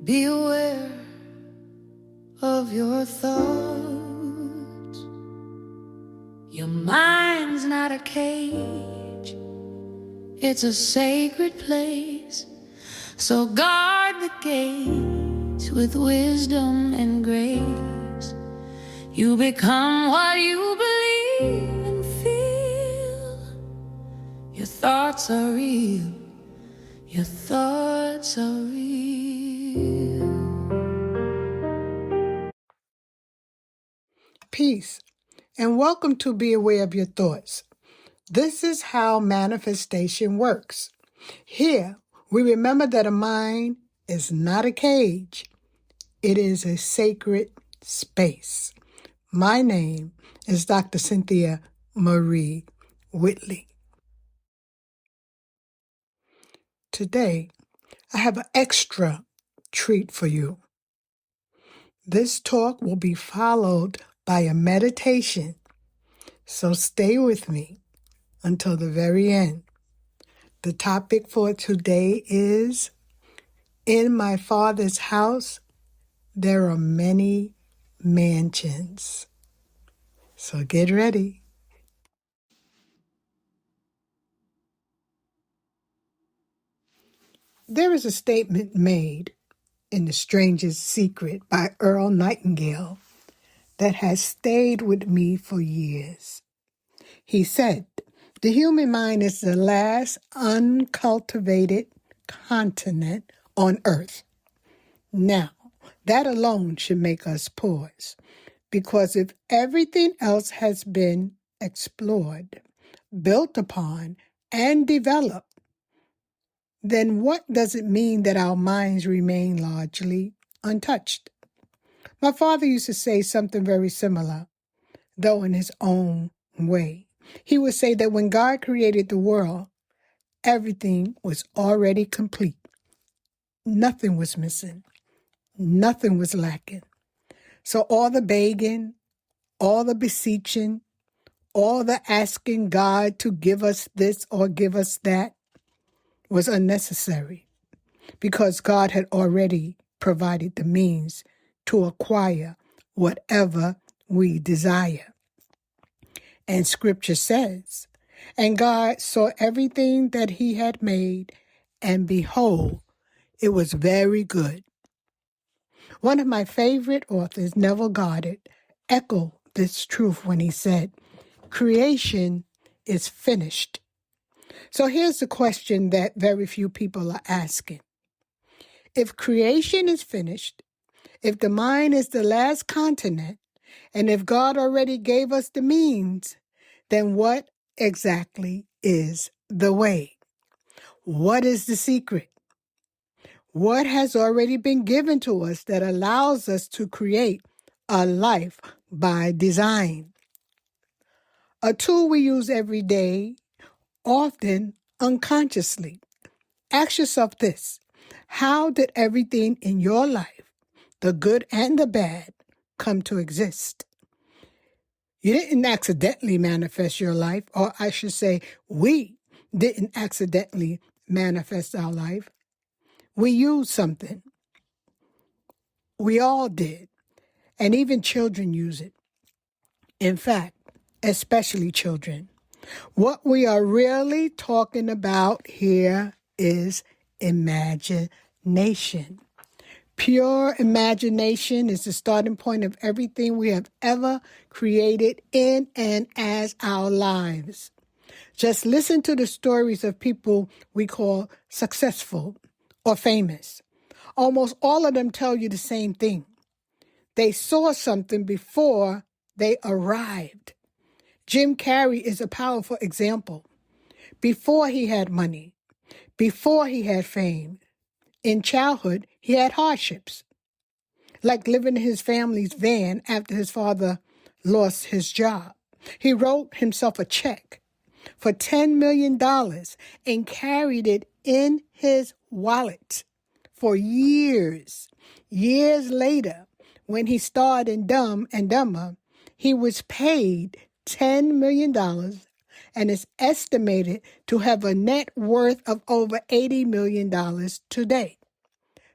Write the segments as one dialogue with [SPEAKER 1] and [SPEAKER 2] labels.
[SPEAKER 1] Be aware of your thoughts. Your mind's not a cage, it's a sacred place. So guard the gates with wisdom and grace. You become what you believe and feel. Your thoughts are real. Your thoughts are real.
[SPEAKER 2] Peace, and welcome to Be Aware of Your Thoughts. This is how manifestation works. Here, we remember that a mind is not a cage. It is a sacred space. My name is Dr. Cynthia Marie Whitley. Today, I have an extra treat for you. This talk will be followed by a meditation, so stay with me until the very end. The topic for today is, in my Father's house, there are many mansions. So get ready. There is a statement made in The Stranger's Secret by Earl Nightingale that has stayed with me for years. He said, "The human mind is the last uncultivated continent on earth." Now, that alone should make us pause, because if everything else has been explored, built upon, and developed, then what does it mean that our minds remain largely untouched? My father used to say something very similar, though in his own way. He would say that when God created the world, everything was already complete. Nothing was missing. Nothing was lacking. So all the begging, all the beseeching, all the asking God to give us this or give us that was unnecessary, because God had already provided the means to acquire whatever we desire. And Scripture says, "And God saw everything that he had made, and behold, it was very good." One of my favorite authors, Neville Goddard, echoed this truth when he said, "Creation is finished." So here's the question that very few people are asking. If creation is finished, if the mind is the last continent, and if God already gave us the means, then what exactly is the way? What is the secret? What has already been given to us that allows us to create a life by design? A tool we use every day, often unconsciously. Ask yourself this: how did everything in your life, the good and the bad, come to exist? You didn't accidentally manifest your life, or I should say, we didn't accidentally manifest our life. We used something. We all did. And even children use it. In fact, especially children. What we are really talking about here is imagination. Pure imagination is the starting point of everything we have ever created in and as our lives. Just listen to the stories of people we call successful or famous. Almost all of them tell you the same thing. They saw something before they arrived. Jim Carrey is a powerful example. Before he had money, before he had fame, in childhood, he had hardships, like living in his family's van after his father lost his job. He wrote himself a check for $10 million and carried it in his wallet for years. Years later, when he starred in Dumb and Dumber, he was paid $10 million and is estimated to have a net worth of over $80 million today.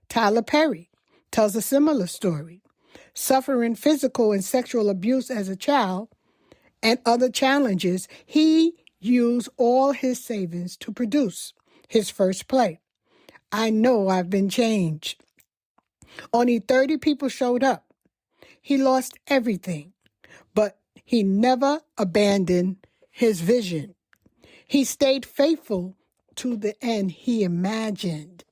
[SPEAKER 2] Tyler Perry tells a similar story. Suffering physical and sexual abuse as a child and other challenges, he used all his savings to produce his first play. I know I've been changed. Only 30 people showed up. He lost everything, but he never abandoned his vision. He stayed faithful to the end he imagined,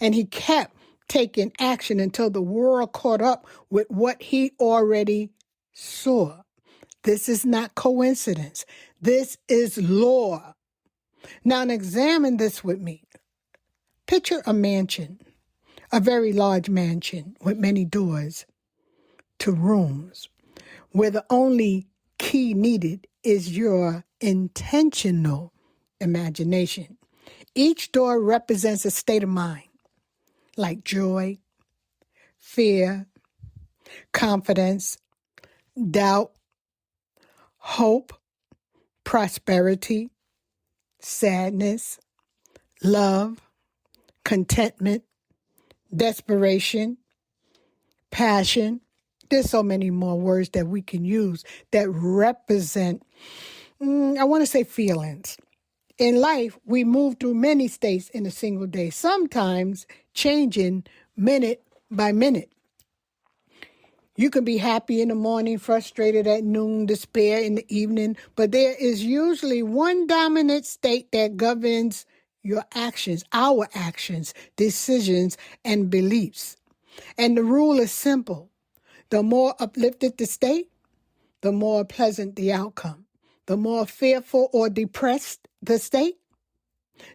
[SPEAKER 2] and he kept taking action until the world caught up with what he already saw. This is not coincidence. This is law. Now examine this with me. Picture a mansion, a very large mansion with many doors to rooms, where the only key needed is your intentional imagination. Each door represents a state of mind, like joy, fear, confidence, doubt, hope, prosperity, sadness, love, contentment, desperation, passion. There's so many more words that we can use that represent, I want to say, feelings. In life, we move through many states in a single day, sometimes changing minute by minute. You can be happy in the morning, frustrated at noon, despair in the evening, but there is usually one dominant state that governs your actions, our actions, decisions, and beliefs. And the rule is simple. The more uplifted the state, the more pleasant the outcome. The more fearful or depressed the state,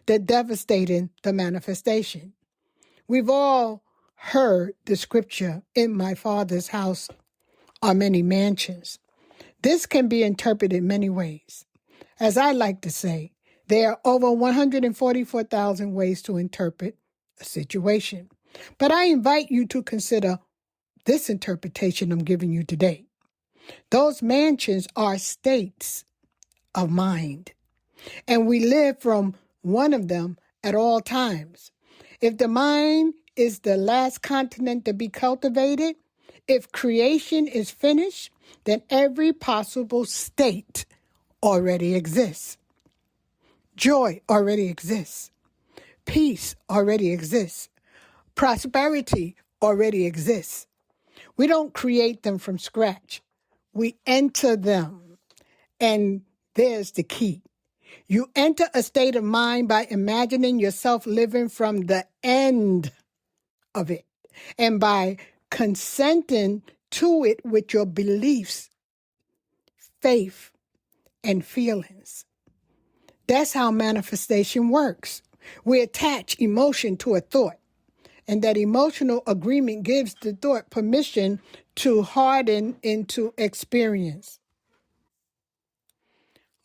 [SPEAKER 2] the devastating the manifestation. We've all heard the scripture, "In my Father's house are many mansions." This can be interpreted many ways. As I like to say, there are over 144,000 ways to interpret a situation. But I invite you to consider this interpretation I'm giving you today. Those mansions are states of mind, and we live from one of them at all times. If the mind is the last continent to be cultivated, if creation is finished, then every possible state already exists. Joy already exists. Peace already exists. Prosperity already exists. We don't create them from scratch. We enter them. And there's the key. You enter a state of mind by imagining yourself living from the end of it and by consenting to it with your beliefs, faith, and feelings. That's how manifestation works. We attach emotion to a thought, and that emotional agreement gives the thought permission to harden into experience.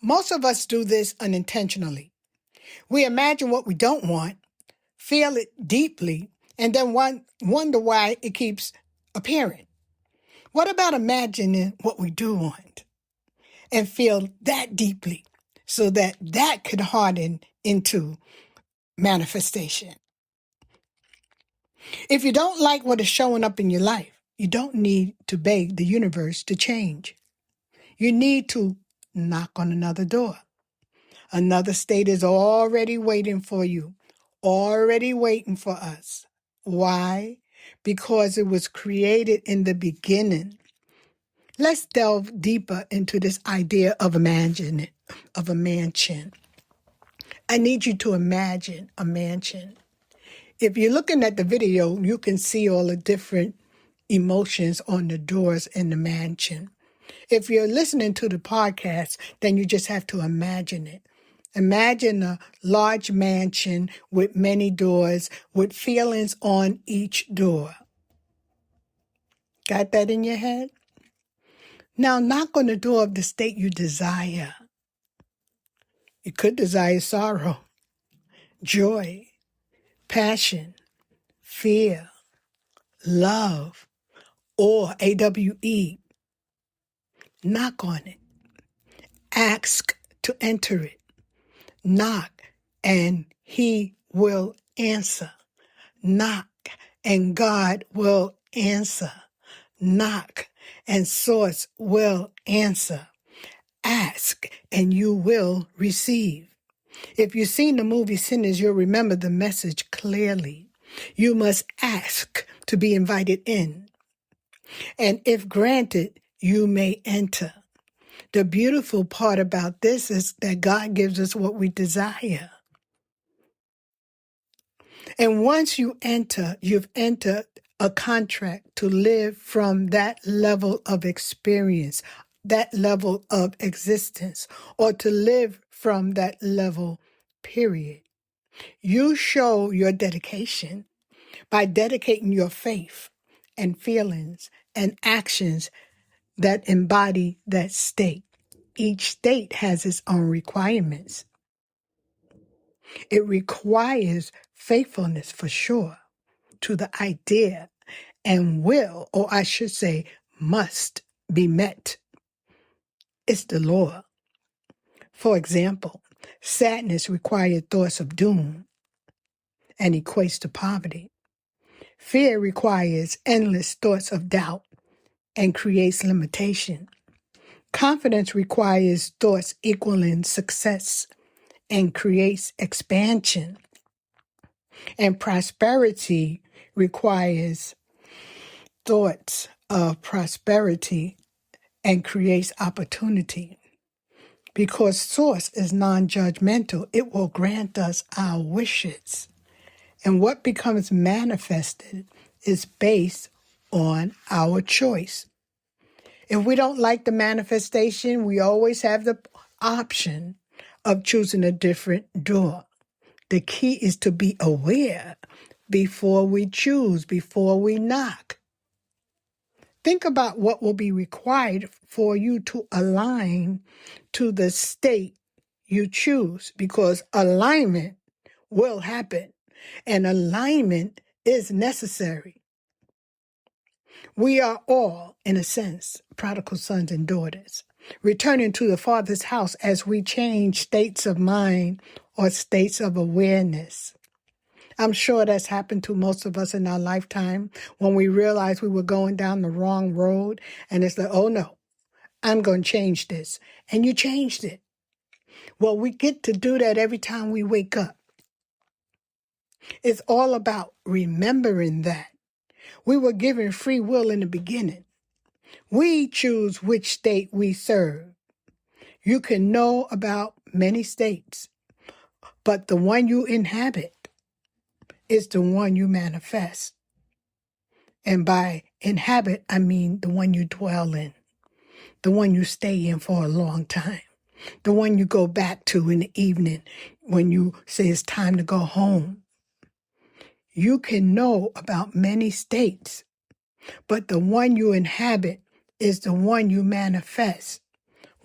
[SPEAKER 2] Most of us do this unintentionally. We imagine what we don't want, feel it deeply, and then wonder why it keeps appearing. What about imagining what we do want and feel that deeply so that that could harden into manifestation? If you don't like what is showing up in your life, you don't need to beg the universe to change. You need to knock on another door. Another state is already waiting for you, already waiting for us. Why? Because it was created in the beginning. Let's delve deeper into this idea of a mansion. I need you to imagine a mansion. If you're looking at the video, you can see all the different emotions on the doors in the mansion. If you're listening to the podcast, then you just have to imagine it. Imagine a large mansion with many doors, with feelings on each door. Got that in your head? Now knock on the door of the state you desire. You could desire sorrow, joy, passion, fear, love, or AWE. Knock on it. Ask to enter it. Knock and he will answer. Knock and God will answer. Knock, and source will answer. Ask, and you will receive. If you've seen the movie Sinners, you'll remember the message clearly. You must ask to be invited in. And if granted, you may enter. The beautiful part about this is that God gives us what we desire. And once you enter, you've entered a contract to live from that level of experience, that level of existence, or to live from that level, period. You show your dedication by dedicating your faith and feelings and actions that embody that state. Each state has its own requirements. It requires faithfulness for sure to the idea and will, or I should say, must be met. It's the law. For example, sadness requires thoughts of doom and equates to poverty. Fear requires endless thoughts of doubt and creates limitation. Confidence requires thoughts equaling success and creates expansion. And prosperity requires thoughts of prosperity and creates opportunity. Because Source is non-judgmental, it will grant us our wishes. And what becomes manifested is based on our choice. If we don't like the manifestation, we always have the option of choosing a different door. The key is to be aware before we choose, before we knock. Think about what will be required for you to align to the state you choose, because alignment will happen and alignment is necessary. We are all, in a sense, prodigal sons and daughters, returning to the Father's house as we change states of mind or states of awareness. I'm sure that's happened to most of us in our lifetime when we realized we were going down the wrong road, and it's like, oh no, I'm going to change this. And you changed it. Well, we get to do that every time we wake up. It's all about remembering that. We were given free will in the beginning. We choose which state we serve. You can know about many states, but the one you inhabit is the one you manifest. And by inhabit, I mean the one you dwell in, the one you stay in for a long time, the one you go back to in the evening when you say it's time to go home. You can know about many states, but the one you inhabit is the one you manifest.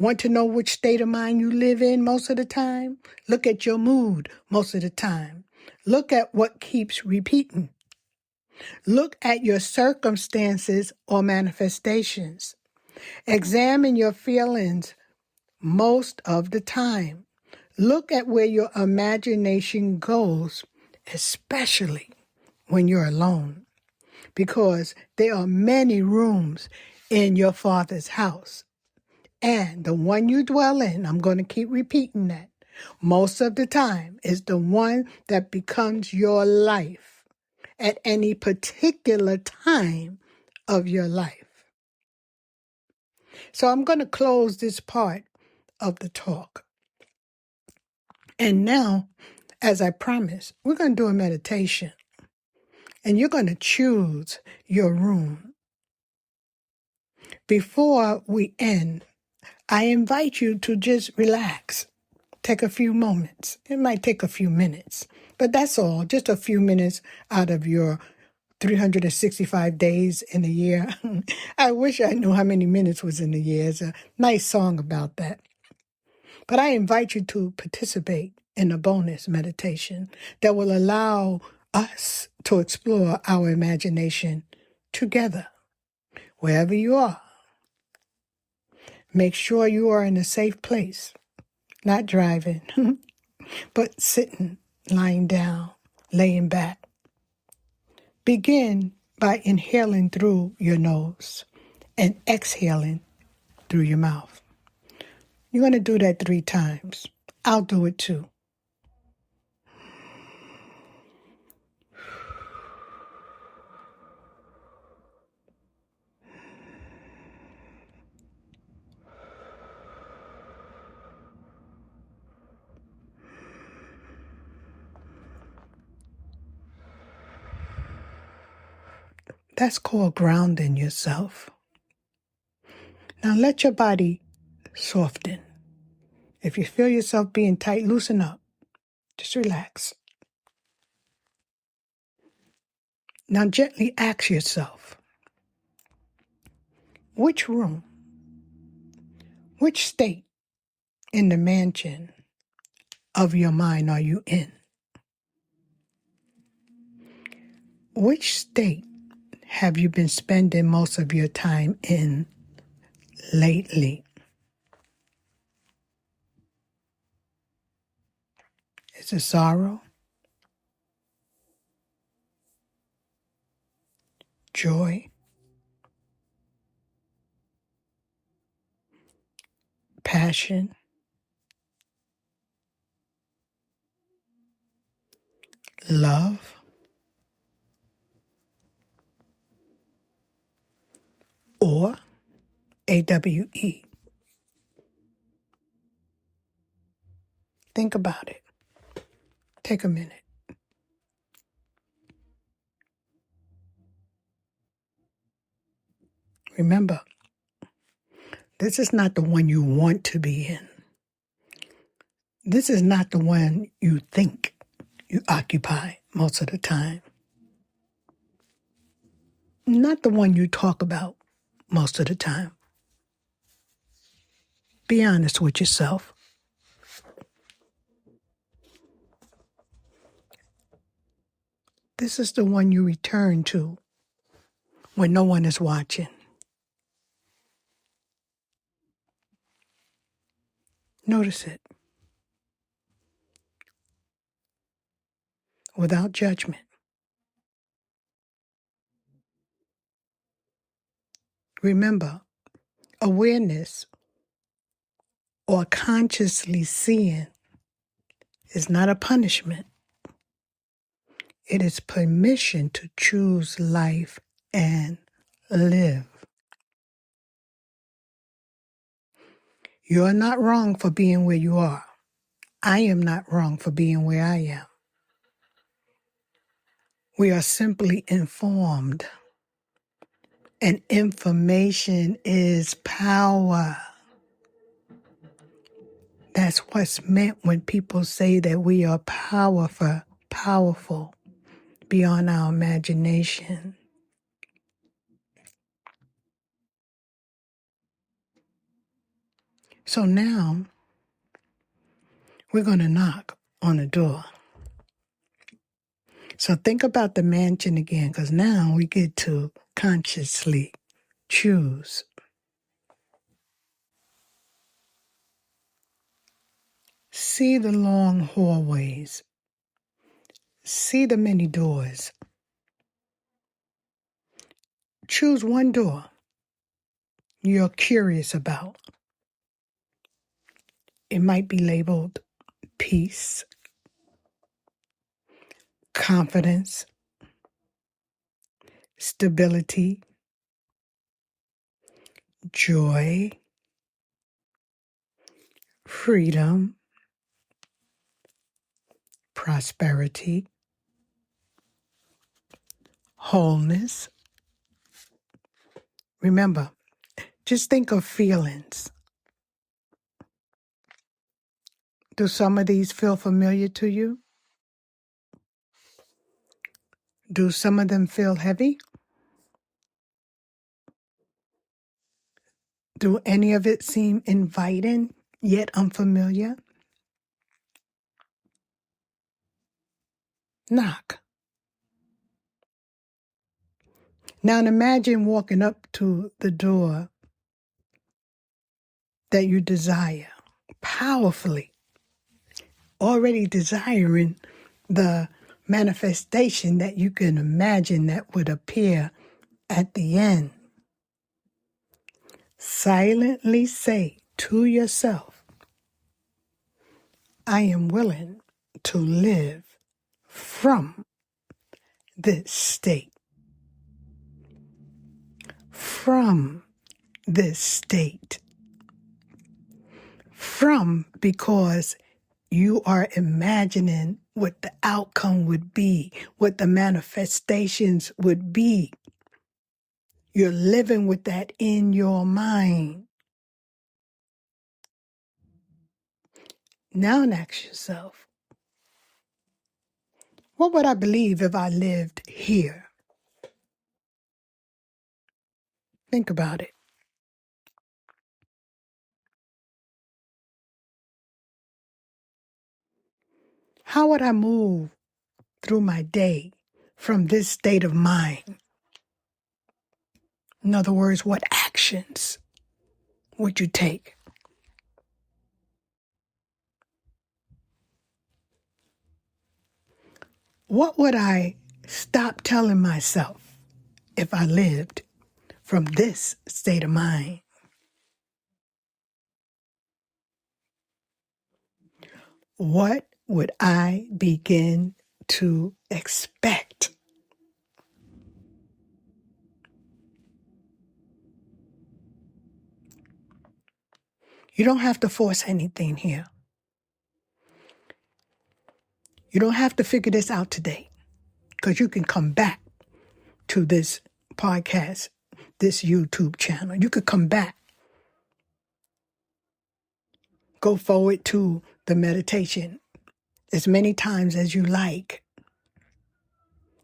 [SPEAKER 2] Want to know which state of mind you live in most of the time? Look at your mood most of the time. Look at what keeps repeating. Look at your circumstances or manifestations. Examine your feelings most of the time. Look at where your imagination goes, especially when you're alone, because there are many rooms in your Father's house. And the one you dwell in, I'm going to keep repeating that, most of the time is the one that becomes your life at any particular time of your life. So I'm going to close this part of the talk. And now, as I promised, we're going to do a meditation. And you're going to choose your room. Before we end, I invite you to just relax. Take a few moments. It might take a few minutes, but that's all. Just a few minutes out of your 365 days in a year. I wish I knew how many minutes was in a year. It's a nice song about that. But I invite you to participate in a bonus meditation that will allow us to explore our imagination together, wherever you are. Make sure you are in a safe place, not driving, but sitting, lying down, laying back. Begin by inhaling through your nose and exhaling through your mouth. You're going to do that 3 times. I'll do it too. That's called grounding yourself. Now let your body soften. If you feel yourself being tight, loosen up. Just relax. Now gently ask yourself, which room, which state in the mansion of your mind are you in? Which state have you been spending most of your time in lately? Is it sorrow, joy, passion, love, or AWE? Think about it. Take a minute. Remember, this is not the one you want to be in. This is not the one you think you occupy most of the time. Not the one you talk about most of the time. Be honest with yourself. This is the one you return to when no one is watching. Notice it without judgment. Remember, awareness or consciously seeing is not a punishment. It is permission to choose life and live. You are not wrong for being where you are. I am not wrong for being where I am. We are simply informed, and information is power. That's what's meant when people say that we are powerful beyond our imagination. So now we're going to knock on the door. So think about the mansion again, because now we get to consciously choose. See the long hallways. See the many doors. Choose one door you're curious about. It might be labeled peace, confidence, stability, joy, freedom, prosperity, wholeness. Remember, just think of feelings. Do some of these feel familiar to you? Do some of them feel heavy? Do any of it seem inviting yet unfamiliar? Knock. Now imagine walking up to the door that you desire, powerfully, already desiring the manifestation that you can imagine that would appear at the end. Silently say to yourself, I am willing to live from this state. From this state. From, because you are imagining what the outcome would be, what the manifestations would be. You're living with that in your mind. Now ask yourself, what would I believe if I lived here? Think about it. How would I move through my day from this state of mind? In other words, what actions would you take? What would I stop telling myself if I lived from this state of mind? What would I begin to expect? You don't have to force anything here. You don't have to figure this out today, because you can come back to this podcast, this YouTube channel. You could come back. Go forward to the meditation as many times as you like.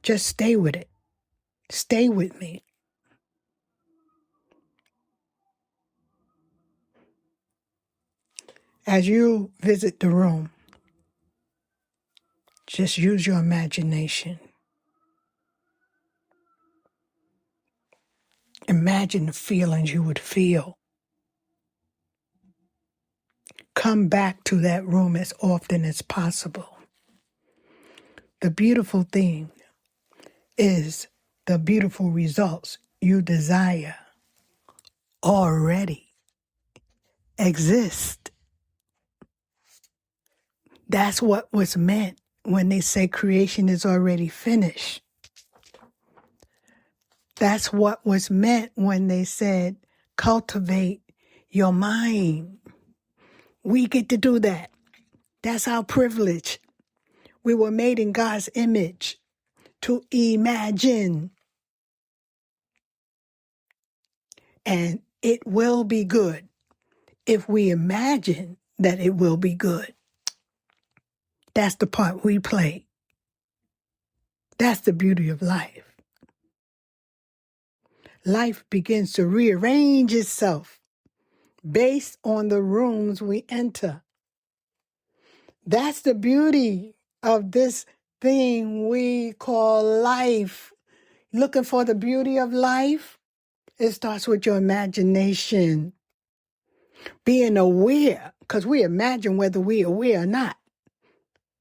[SPEAKER 2] Just stay with it. Stay with me. As you visit the room, just use your imagination. Imagine the feelings you would feel. Come back to that room as often as possible. The beautiful thing is the beautiful results you desire already exist. That's what was meant when they say creation is already finished. That's what was meant when they said cultivate your mind. We get to do that. That's our privilege. We were made in God's image to imagine. And it will be good if we imagine that it will be good. That's the part we play. That's the beauty of life. Life begins to rearrange itself based on the rooms we enter. That's the beauty of this thing we call life. Looking for the beauty of life? It starts with your imagination. Being aware, because we imagine whether we're aware or not.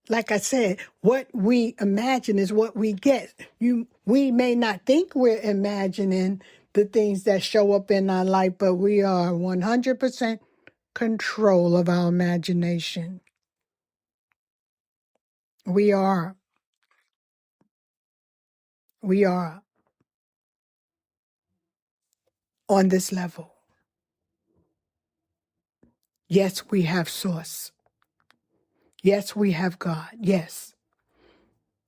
[SPEAKER 2] Like I said, what we imagine is what we get. We may not think we're imagining the things that show up in our life, but we are 100% control of our imagination. We are on this level. Yes, we have source. Yes, we have God. Yes.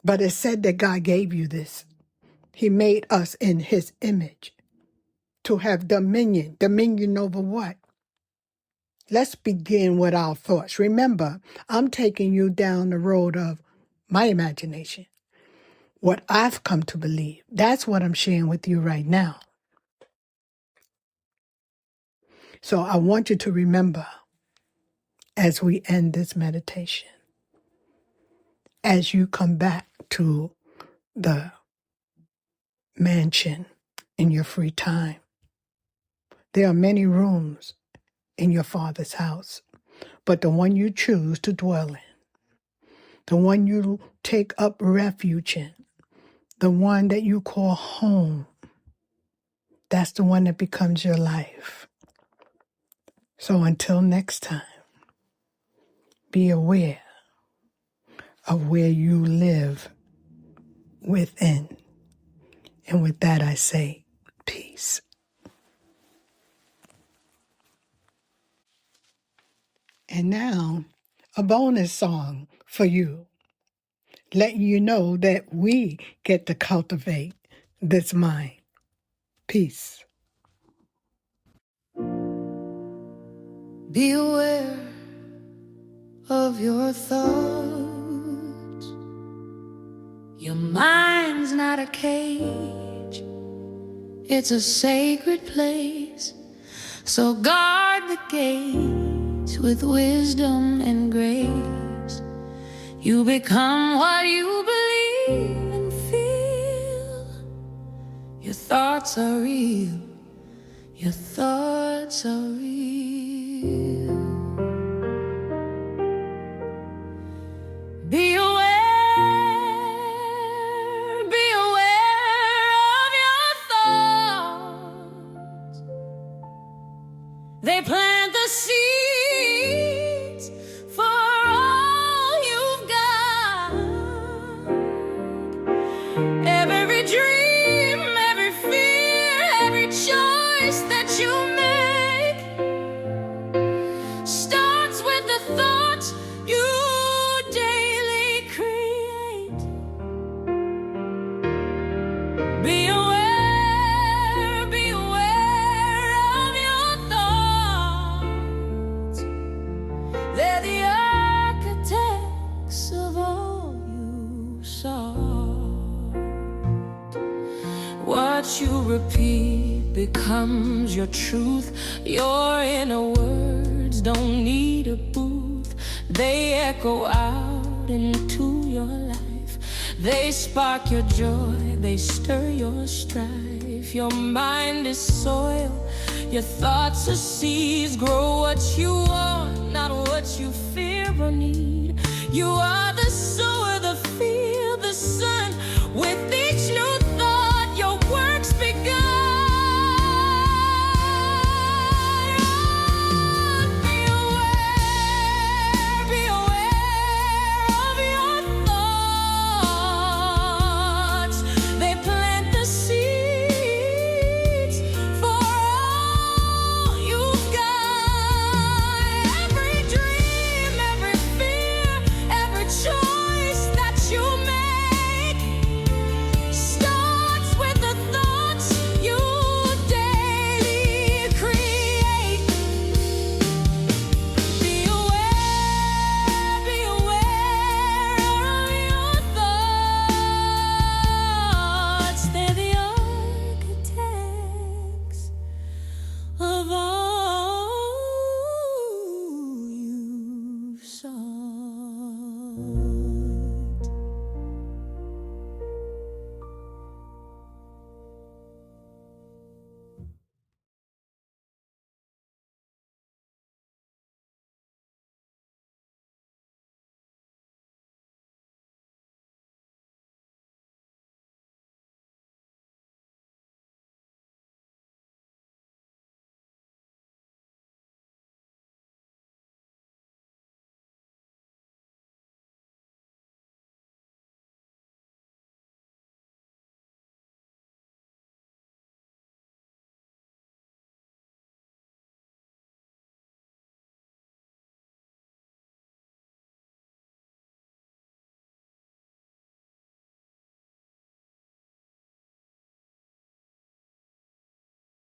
[SPEAKER 2] But it's said that God gave you this. He made us in his image to have dominion. Dominion over what? Let's begin with our thoughts. Remember, I'm taking you down the road of my imagination, what I've come to believe. That's what I'm sharing with you right now. So I want you to remember as we end this meditation, as you come back to the mansion in your free time, there are many rooms in your Father's house, but the one you choose to dwell in, the one you take up refuge in, the one that you call home. That's the one that becomes your life. So until next time, be aware of where you live within. And with that, I say peace. And now, a bonus song for you, letting you know that we get to cultivate this mind. Peace.
[SPEAKER 1] Be aware of your thoughts. Your mind's not a cage, it's a sacred place. So guard the gates with wisdom and grace. You become what you believe and feel. Your thoughts are real. Your thoughts are real. Be aware of your thoughts. They plant the seeds for all you've got. Every dream, every fear, every choice that you make starts with the thought you daily create. Be aware of your thoughts. They're the architects of all you saw. What you repeat becomes your truth. Your inner words don't need a booth. They echo out into your life. They spark your joy, they stir your strife. Your mind is soil, your thoughts are seeds. Grow what you want, not what you fear or need. You are the sower, the field, the sun with the